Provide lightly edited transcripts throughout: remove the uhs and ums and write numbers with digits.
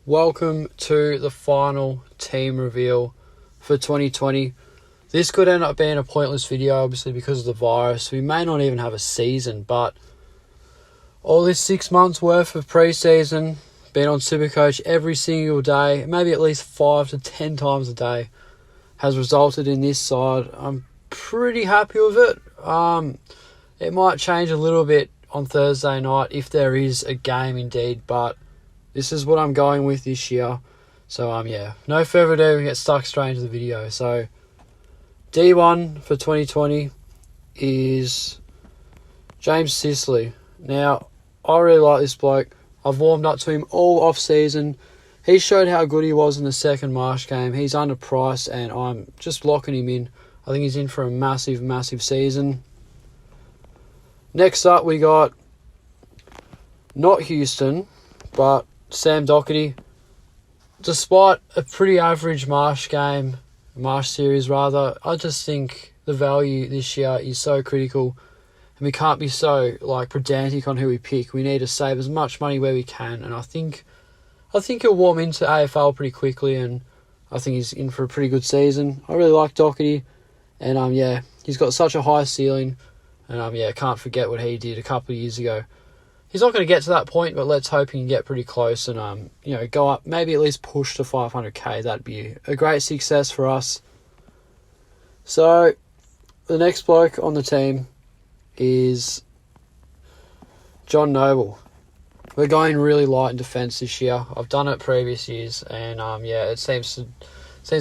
welcome to the final team reveal for 2020. This could end up being a pointless video, obviously, because of the virus. We may not even have a season, but all this 6 months worth of pre-season, being on Supercoach every single day, maybe at least 5 to 10 times a day, has resulted in this side. I'm pretty happy with it. It might change a little bit on Thursday night if there is a game indeed, but this is what I'm going with this year. So, no further ado, we get stuck straight into the video. So, D1 for 2020 is James Sisley. Now, I really like this bloke. I've warmed up to him all off-season. He showed how good he was in the second Marsh game. He's underpriced, and I'm just locking him in. I think he's in for a massive, massive season. Next up, we got not Houston, but Sam Daugherty. Despite a pretty average Marsh series rather, I just think the value this year is so critical, and we can't be so pedantic on who we pick. We need to save as much money where we can, and I think he'll warm into AFL pretty quickly, and I think he's in for a pretty good season. I really like Daugherty, and he's got such a high ceiling. And can't forget what he did a couple of years ago. He's not going to get to that point, but let's hope he can get pretty close and go up, maybe at least push to 500k. That'd be a great success for us. So the next bloke on the team is John Noble. We're going really light in defence this year. I've done it previous years, and it seems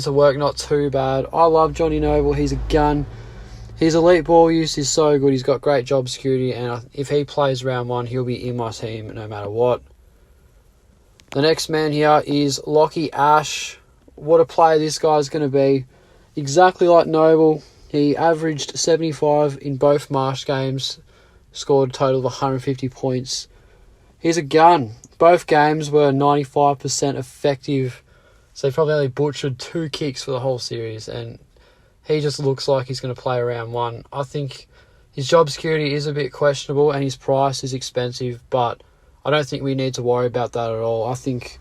to work not too bad. I love Johnny Noble. He's a gun. His elite ball use is so good. He's got great job security, and if he plays round one, he'll be in my team no matter what. The next man here is Locky Ash. What a player this guy's going to be. Exactly like Noble. He averaged 75 in both Marsh games, scored a total of 150 points. He's a gun. Both games were 95% effective, so he probably only butchered 2 kicks for the whole series, and he just looks like he's going to play around one. I think his job security is a bit questionable and his price is expensive, but I don't think we need to worry about that at all. I think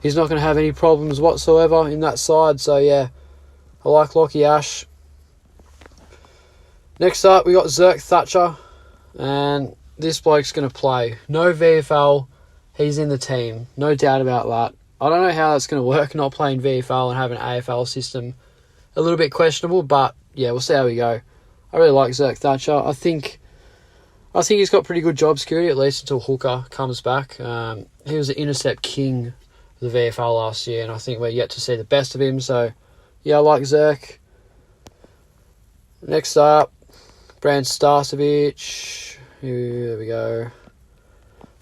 he's not going to have any problems whatsoever in that side. So, I like Locky Ash. Next up, we got Zack Thatcher, and this bloke's going to play. No VFL, he's in the team. No doubt about that. I don't know how that's going to work, not playing VFL and having an AFL system. A little bit questionable, but we'll see how we go. I really like Zack Thatcher. I think he's got pretty good job security, at least until Hooker comes back. He was the intercept king of the VFL last year, and I think we're yet to see the best of him. So, I like Zack. Next up, Brand Starcevic. There we go.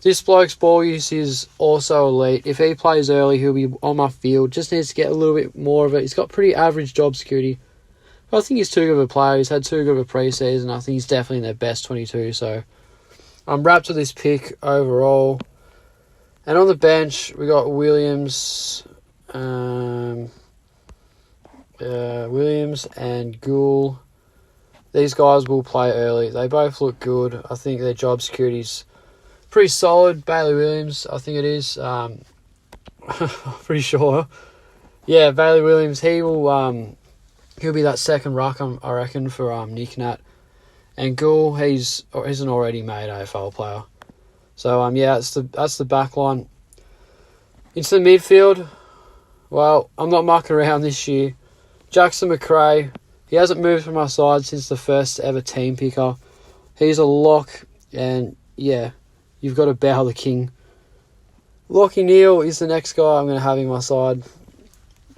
This bloke's ball use is also elite. If he plays early, he'll be on my field. Just needs to get a little bit more of it. He's got pretty average job security. But I think he's too good of a player. He's had too good of a pre-season. I think he's definitely in their best 22. So I'm wrapped with this pick overall. And on the bench, we got Williams and Gould. These guys will play early. They both look good. I think their job security's pretty solid. Bailey Williams, I think it is. Pretty sure. Yeah, Bailey Williams. He'll be that second ruck, I reckon, for Nick Nat. And Gould, he's an already made AFL player. So that's the back line. Into the midfield. Well, I'm not mucking around this year. Jackson McRae. He hasn't moved from my side since the first ever team picker. He's a lock, and you've got to bow the king. Lockie Neal is the next guy I'm going to have in my side.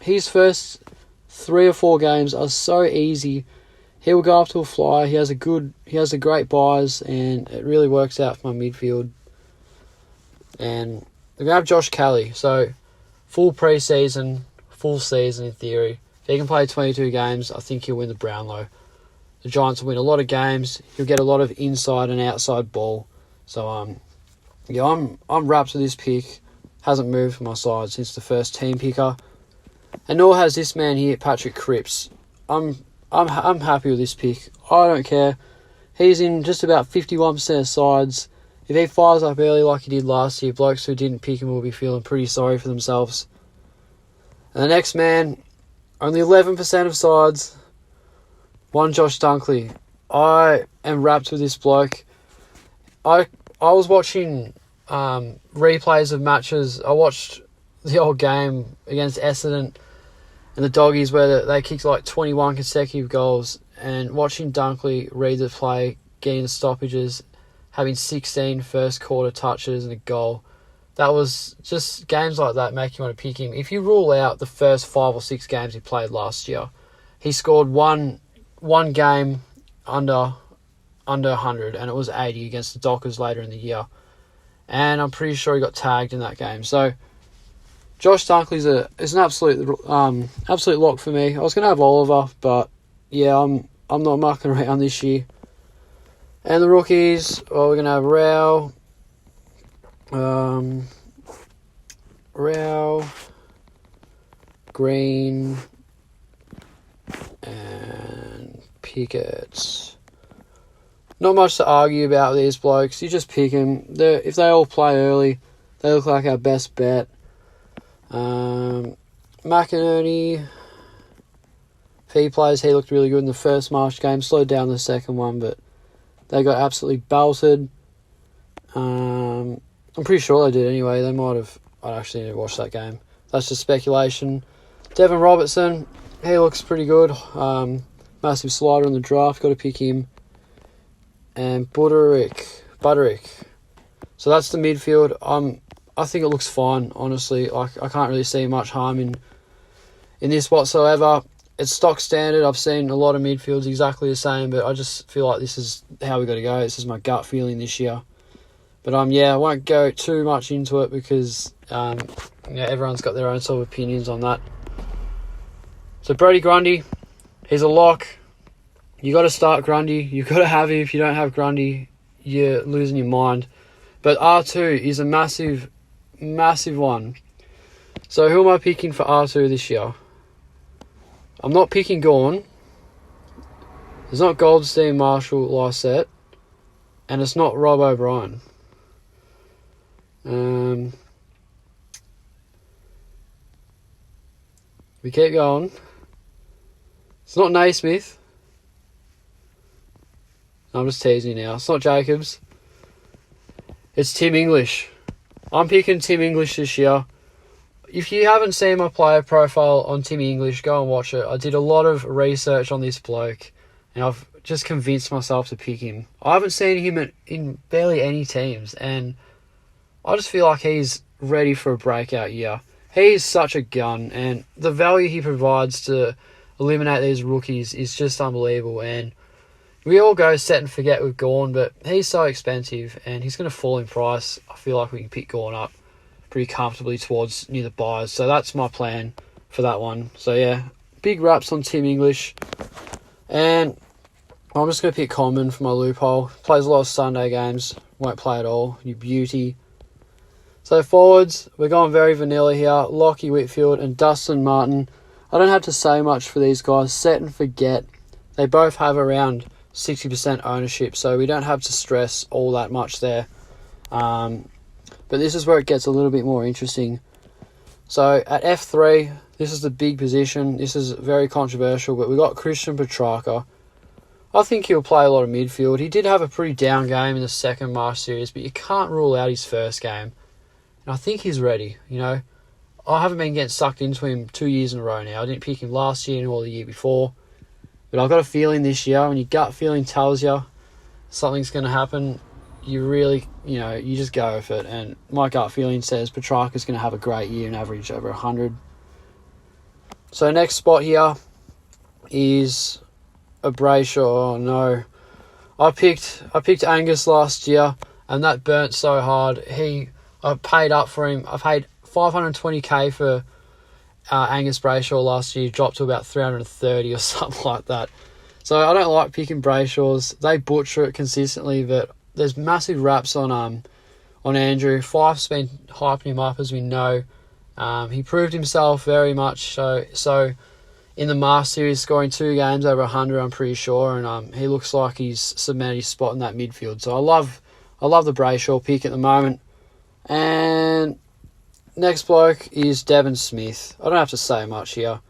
His first 3 or 4 games are so easy. He'll go up to a flyer. He has a great buys, and it really works out for my midfield. And we're going to have Josh Kelly. So, full pre-season, full season in theory. If he can play 22 games, I think he'll win the Brownlow. The Giants will win a lot of games. He'll get a lot of inside and outside ball. So, I'm wrapped with this pick. Hasn't moved from my side since the first team picker. And nor has this man here, Patrick Cripps. I'm happy with this pick. I don't care. He's in just about 51% of sides. if he fires up early like he did last year, blokes who didn't pick him will be feeling pretty sorry for themselves. And the next man, only 11% of sides, one Josh Dunkley. I am wrapped with this bloke. I was watching replays of matches. I watched the old game against Essendon and the Doggies where they kicked like 21 consecutive goals, and watching Dunkley read the play, getting the stoppages, having 16 first quarter touches and a goal. That was just games like that make you want to pick him. If you rule out the first 5 or 6 games he played last year, he scored one game under 100, and it was 80 against the Dockers later in the year. And I'm pretty sure he got tagged in that game. So Josh Dunkley is an absolute lock for me. I was going to have Oliver, but yeah, I'm not mucking around this year. And the rookies, well, we're going to have Rao, Green, and Pickett. Not much to argue about with these blokes. You just pick them. If they all play early, they look like our best bet. McInerney, if he plays, he looked really good in the first March game. Slowed down the second one, but they got absolutely belted. I'm pretty sure they did anyway. They might have. I actually need to watch that game. That's just speculation. Devin Robertson, he looks pretty good. Massive slider in the draft. Got to pick him. And Butterick. So that's the midfield. I think it looks fine, honestly. I can't really see much harm in this whatsoever. It's stock standard. I've seen a lot of midfields exactly the same, but I just feel like this is how we got to go. This is my gut feeling this year. But I won't go too much into it because everyone's got their own sort of opinions on that. So Brodie Grundy, he's a lock. You got to start Grundy. You've got to have him. If you don't have Grundy, you're losing your mind. But R2 is a massive, massive one. So who am I picking for R2 this year? I'm not picking Gawn. It's not Goldstein, Marshall, Lysette. And it's not Rob O'Brien. We keep going. It's not Naismith. I'm just teasing you now. It's not Jacobs. It's Tim English. I'm picking Tim English this year. If you haven't seen my player profile on Tim English, go and watch it. I did a lot of research on this bloke, and I've just convinced myself to pick him. I haven't seen him in barely any teams, and I just feel like he's ready for a breakout year. He's such a gun, and the value he provides to eliminate these rookies is just unbelievable. And we all go set and forget with Gawn, but he's so expensive, and he's going to fall in price. I feel like we can pick Gawn up pretty comfortably towards near the buyers. So that's my plan for that one. So yeah, big raps on Tim English. And I'm just going to pick Coleman for my loophole. Plays a lot of Sunday games. Won't play at all. You beauty. So forwards, we're going very vanilla here. Locky Whitfield and Dustin Martin. I don't have to say much for these guys. Set and forget. They both have around 60% ownership, so we don't have to stress all that much there. But this is where it gets a little bit more interesting. So at F3, this is the big position. This is very controversial, but we got Christian Petrarca. I think he'll play a lot of midfield. He did have a pretty down game in the second March series, but you can't rule out his first game. And I think he's ready, I haven't been getting sucked into him 2 years in a row now. I didn't pick him last year or the year before. But I've got a feeling this year, when your gut feeling tells you something's going to happen, you really, you just go with it. And my gut feeling says Petrarca's going to have a great year and average over 100. So next spot here is a Brayshaw. Oh, no. I picked Angus last year, and that burnt so hard. I paid up for him. I paid $520K for Angus Brayshaw last year, dropped to about 330 or something like that. So I don't like picking Brayshaws. They butcher it consistently, but there's massive raps on Andrew. Fife's been hyping him up, as we know. He proved himself very much so in the Mars series, scoring 2 games over 100, I'm pretty sure, and he looks like he's cemented his spot in that midfield. So I I love the Brayshaw pick at the moment. And next bloke is Devin Smith. I don't have to say much here.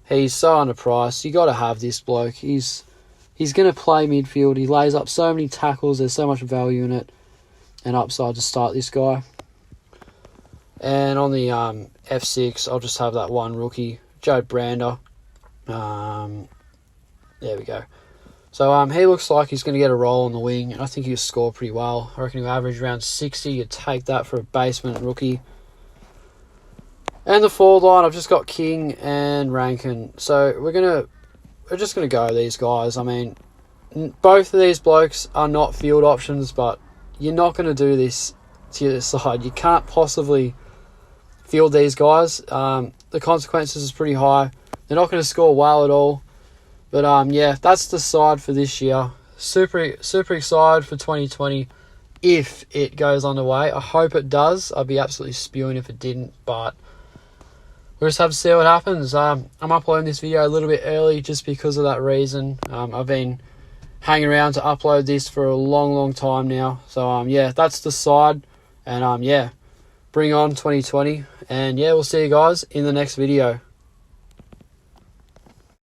He's so underpriced. You got to have this bloke. He's going to play midfield. He lays up so many tackles. There's so much value in it and upside to start this guy. And on the F6, I'll just have that one rookie, Joe Brander. There we go. So he looks like he's going to get a role on the wing, and I think he'll score pretty well. I reckon he'll average around 60. You'd take that for a basement rookie. And the forward line, I've just got King and Rankin. So we're just gonna go with these guys. I mean, both of these blokes are not field options, but you're not gonna do this to your side. You can't possibly field these guys. The consequences is pretty high. They're not gonna score well at all. But yeah, that's the side for this year. Super excited for 2020 if it goes underway. I hope it does. I'd be absolutely spewing if it didn't, but we'll just have to see what happens. I'm uploading this video a little bit early just because of that reason. I've been hanging around to upload this for a long time now. So yeah, that's the side. And yeah, bring on 2020. And yeah, we'll see you guys in the next video.